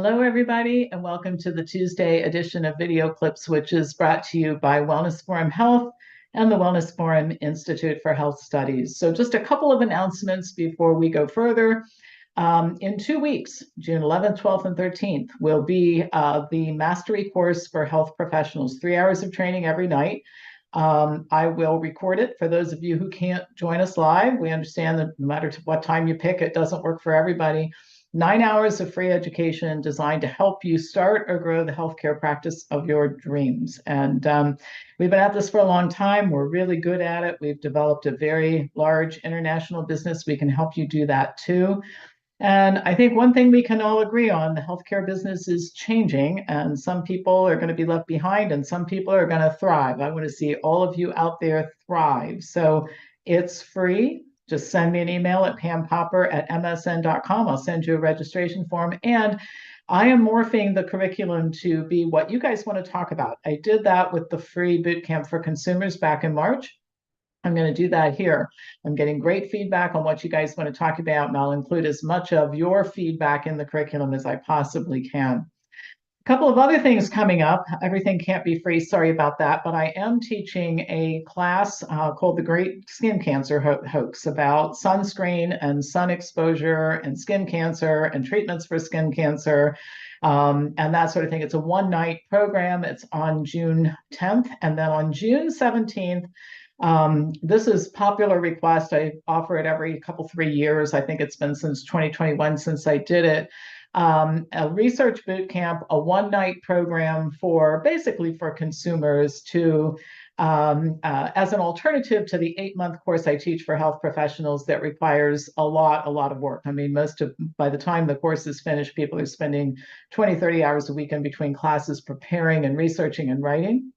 Hello, everybody, and welcome to the Tuesday edition of Video Clips, which is brought to you by Wellness Forum Health and the Wellness Forum Institute for Health Studies. So just a couple of announcements before we go further. In 2 weeks, June 11th, 12th, and 13th, will be the Mastery course for health professionals, 3 hours of training every night. I will record it for those of you who can't join us live. We understand that no matter what time you pick, it doesn't work for everybody. 9 hours of free education designed to help you start or grow the healthcare practice of your dreams. And we've been at this for a long time. We're really good at it. We've developed a very large international business. We can help you do that too. And I think one thing we can all agree on, the healthcare business is changing, and some people are going to be left behind and some people are going to thrive. I want to see all of you out there thrive. So it's free. Just send me an email at pampopper@msn.com. I'll send you a registration form. And I am morphing the curriculum to be what you guys want to talk about. I did that with the free bootcamp for consumers back in March. I'm going to do that here. I'm getting great feedback on what you guys want to talk about, and I'll include as much of your feedback in the curriculum as I possibly can. A couple of other things coming up. Everything can't be free, sorry about that, but I am teaching a class called The Great Skin Cancer Hoax about sunscreen and sun exposure and skin cancer and treatments for skin cancer and that sort of thing. It's a one-night program. It's on June 10th, and then on June 17th, this is popular request. I offer it every 3 years. I think it's been since 2021 since I did it. A research boot camp, a one-night program for basically for consumers to as an alternative to the 8-month course I teach for health professionals that requires a lot of work. I mean, by the time the course is finished, people are spending 20, 30 hours a week in between classes preparing and researching and writing.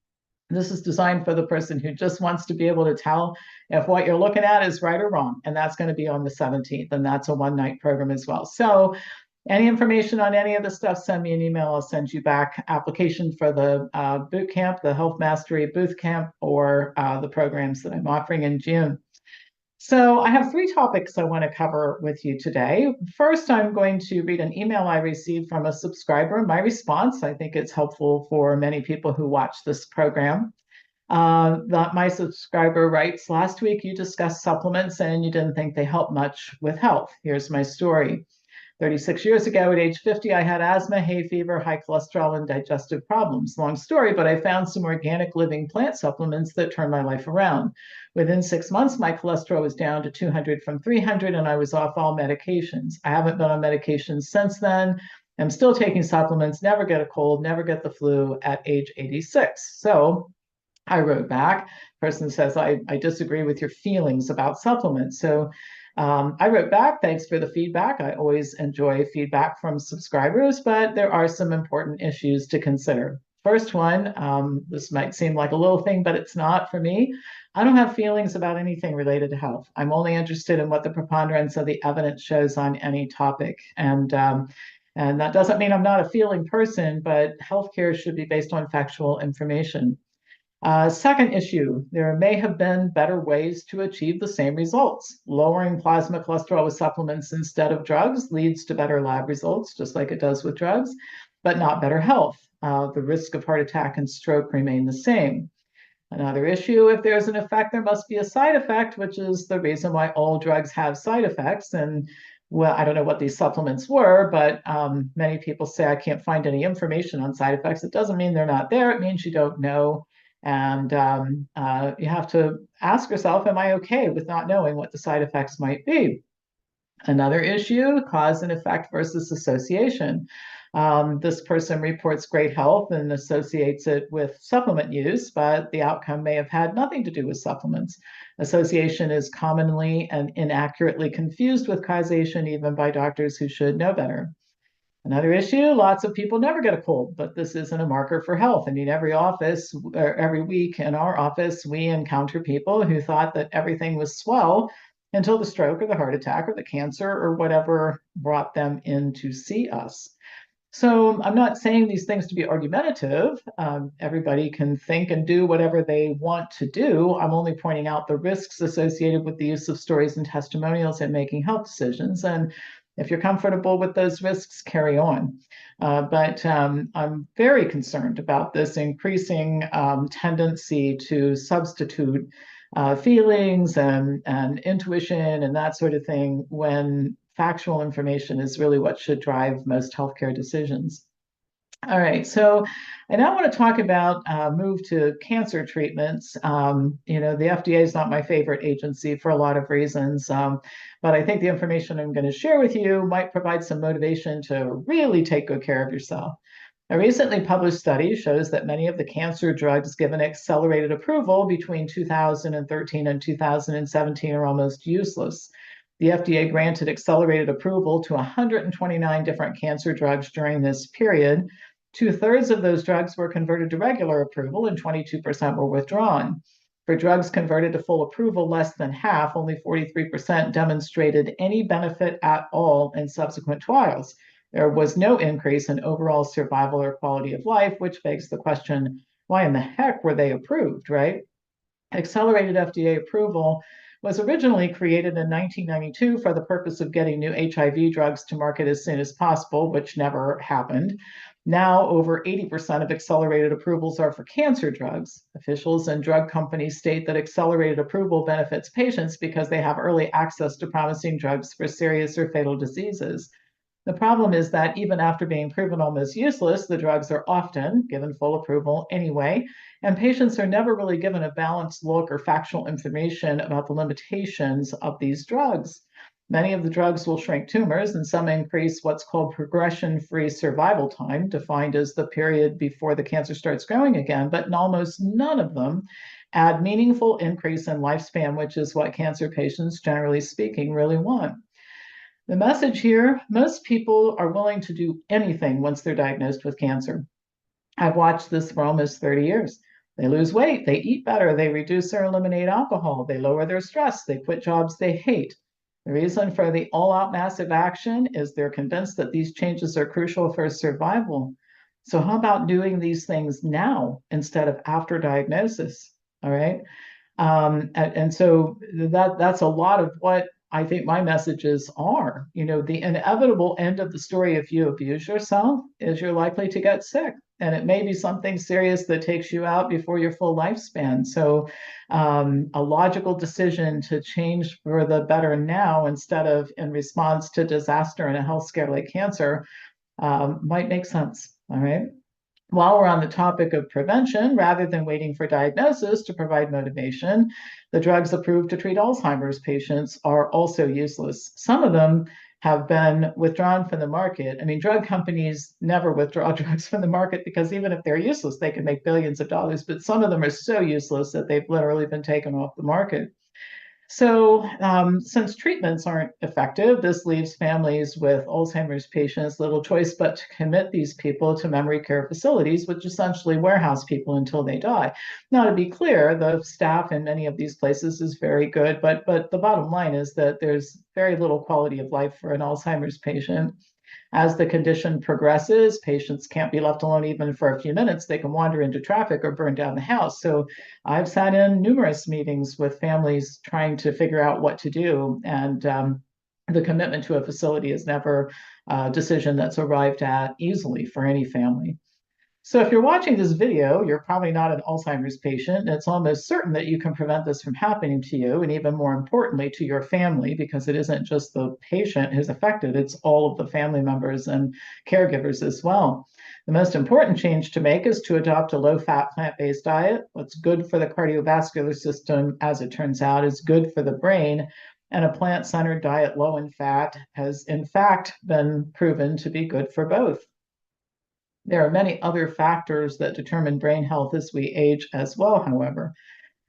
This is designed for the person who just wants to be able to tell if what you're looking at is right or wrong. And that's going to be on the 17th. And that's a one-night program as well. So any information on any of the stuff, send me an email. I'll send you back application for the boot camp, the Health Mastery Boot Camp, or the programs that I'm offering in June. So I have 3 topics I want to cover with you today. First, I'm going to read an email I received from a subscriber. My response, I think it's helpful for many people who watch this program. My subscriber writes, last week you discussed supplements and you didn't think they help much with health. Here's my story. 36 years ago, at age 50, I had asthma, hay fever, high cholesterol, and digestive problems. Long story, but I found some organic living plant supplements that turned my life around. Within 6 months, my cholesterol was down to 200 from 300, and I was off all medications. I haven't been on medications since then. I'm still taking supplements, never get a cold, never get the flu at age 86. So I wrote back. The person says, I disagree with your feelings about supplements. So I wrote back, thanks for the feedback. I always enjoy feedback from subscribers, but there are some important issues to consider. First one, this might seem like a little thing, but it's not for me. I don't have feelings about anything related to health. I'm only interested in what the preponderance of the evidence shows on any topic. And that doesn't mean I'm not a feeling person, but healthcare should be based on factual information. Second issue, there may have been better ways to achieve the same results. Lowering plasma cholesterol with supplements instead of drugs leads to better lab results, just like it does with drugs, but not better health. The risk of heart attack and stroke remain the same. Another issue, if there's an effect, there must be a side effect, which is the reason why all drugs have side effects. And well, I don't know what these supplements were, but many people say I can't find any information on side effects. It doesn't mean they're not there. It means you don't know. And you have to ask yourself, am I okay with not knowing what the side effects might be? Another issue, cause and effect versus association. This person reports great health and associates it with supplement use, but the outcome may have had nothing to do with supplements. Association is commonly and inaccurately confused with causation, even by doctors who should know better. Another issue, lots of people never get a cold, but this isn't a marker for health. I mean, every office, or every week in our office, we encounter people who thought that everything was swell until the stroke or the heart attack or the cancer or whatever brought them in to see us. So I'm not saying these things to be argumentative. Everybody can think and do whatever they want to do. I'm only pointing out the risks associated with the use of stories and testimonials in making health decisions. And If you're comfortable with those risks, carry on. But I'm very concerned about this increasing tendency to substitute feelings and intuition and that sort of thing when factual information is really what should drive most healthcare decisions. All right, so I now want to talk about move to cancer treatments. The FDA is not my favorite agency for a lot of reasons, but I think the information I'm going to share with you might provide some motivation to really take good care of yourself. A recently published study shows that many of the cancer drugs given accelerated approval between 2013 and 2017 are almost useless. The FDA granted accelerated approval to 129 different cancer drugs during this period. Two-thirds of those drugs were converted to regular approval and 22% were withdrawn. For drugs converted to full approval, less than half, only 43%, demonstrated any benefit at all in subsequent trials. There was no increase in overall survival or quality of life, which begs the question, why in the heck were they approved, right? Accelerated FDA approval was originally created in 1992 for the purpose of getting new HIV drugs to market as soon as possible, which never happened. Now, over 80% of accelerated approvals are for cancer drugs. Officials and drug companies state that accelerated approval benefits patients because they have early access to promising drugs for serious or fatal diseases. The problem is that even after being proven almost useless, the drugs are often given full approval anyway, and patients are never really given a balanced look or factual information about the limitations of these drugs. Many of the drugs will shrink tumors, and some increase what's called progression-free survival time, defined as the period before the cancer starts growing again, but almost none of them add meaningful increase in lifespan, which is what cancer patients, generally speaking, really want. The message here, most people are willing to do anything once they're diagnosed with cancer. I've watched this for almost 30 years. They lose weight, they eat better, they reduce or eliminate alcohol, they lower their stress, they quit jobs they hate. The reason for the all-out massive action is they're convinced that these changes are crucial for survival. So how about doing these things now instead of after diagnosis? All right. And so that's a lot of what I think my messages are. The inevitable end of the story if you abuse yourself is you're likely to get sick. And it may be something serious that takes you out before your full lifespan. So a logical decision to change for the better now instead of in response to disaster and a health scare like cancer might make sense. All right. While we're on the topic of prevention, rather than waiting for diagnosis to provide motivation, the drugs approved to treat Alzheimer's patients are also useless. Some of them have been withdrawn from the market. I mean, drug companies never withdraw drugs from the market because even if they're useless, they can make billions of dollars, but some of them are so useless that they've literally been taken off the market. So, since treatments aren't effective, this leaves families with Alzheimer's patients little choice but to commit these people to memory care facilities, which essentially warehouse people until they die. Now, to be clear, the staff in many of these places is very good, but the bottom line is that there's very little quality of life for an Alzheimer's patient. As the condition progresses, patients can't be left alone even for a few minutes. They can wander into traffic or burn down the house. So I've sat in numerous meetings with families trying to figure out what to do. And the commitment to a facility is never a decision that's arrived at easily for any family. So if you're watching this video, you're probably not an Alzheimer's patient. It's almost certain that you can prevent this from happening to you, and even more importantly, to your family, because it isn't just the patient who's affected, it's all of the family members and caregivers as well. The most important change to make is to adopt a low-fat, plant-based diet. What's good for the cardiovascular system, as it turns out, is good for the brain, and a plant-centered diet low in fat has, in fact, been proven to be good for both. There are many other factors that determine brain health as we age as well, however.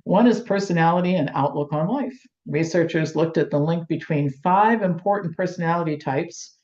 One is personality and outlook on life. Researchers looked at the link between 5 important personality types,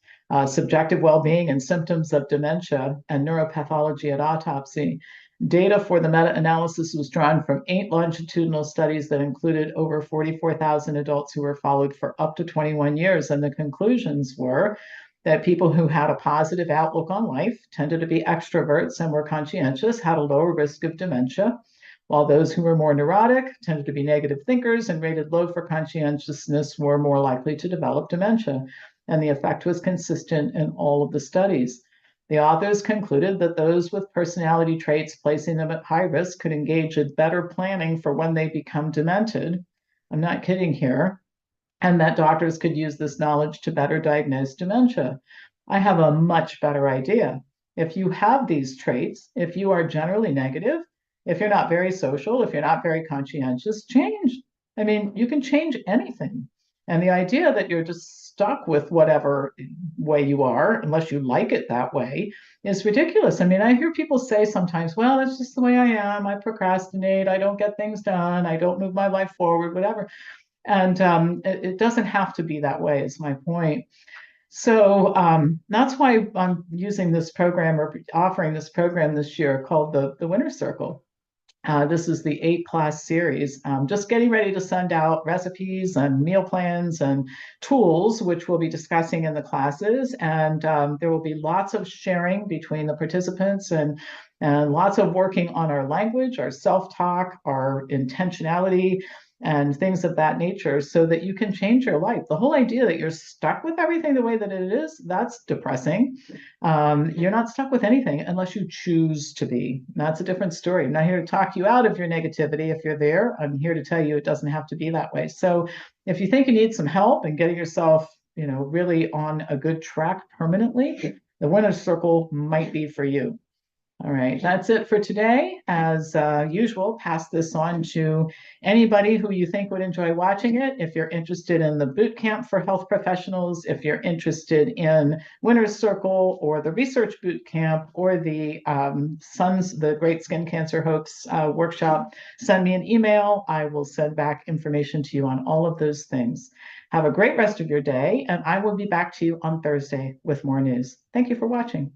subjective well-being and symptoms of dementia, and neuropathology at autopsy. Data for the meta-analysis was drawn from 8 longitudinal studies that included over 44,000 adults who were followed for up to 21 years, and the conclusions were that people who had a positive outlook on life tended to be extroverts and were conscientious, had a lower risk of dementia, while those who were more neurotic tended to be negative thinkers and rated low for conscientiousness were more likely to develop dementia. and the effect was consistent in all of the studies. The authors concluded that those with personality traits placing them at high risk could engage in better planning for when they become demented. I'm not kidding here. And that doctors could use this knowledge to better diagnose dementia. I have a much better idea. If you have these traits, if you are generally negative, if you're not very social, if you're not very conscientious, change. I mean, you can change anything. And the idea that you're just stuck with whatever way you are, unless you like it that way, is ridiculous. I mean, I hear people say sometimes, well, that's just the way I am. I procrastinate. I don't get things done. I don't move my life forward, whatever. And it doesn't have to be that way, is my point. So that's why I'm using this program or offering this program this year called the Winner's Circle. This is the 8-class series, just getting ready to send out recipes and meal plans and tools, which we'll be discussing in the classes. And there will be lots of sharing between the participants and lots of working on our language, our self-talk, our intentionality, and things of that nature so that you can change your life. The whole idea that you're stuck with everything the way that it is, that's depressing. You're not stuck with anything unless you choose to be. That's a different story. I'm not here to talk you out of your negativity if you're there. I'm here to tell you it doesn't have to be that way. So if you think you need some help in getting yourself, really on a good track permanently, the Winner's Circle might be for you. All right, that's it for today. As usual, pass this on to anybody who you think would enjoy watching it. If you're interested in the boot camp for health professionals, if you're interested in Winner's Circle or the research boot camp or the the Great Skin Cancer Hoax workshop, send me an email. I will send back information to you on all of those things. Have a great rest of your day, and I will be back to you on Thursday with more news. Thank you for watching.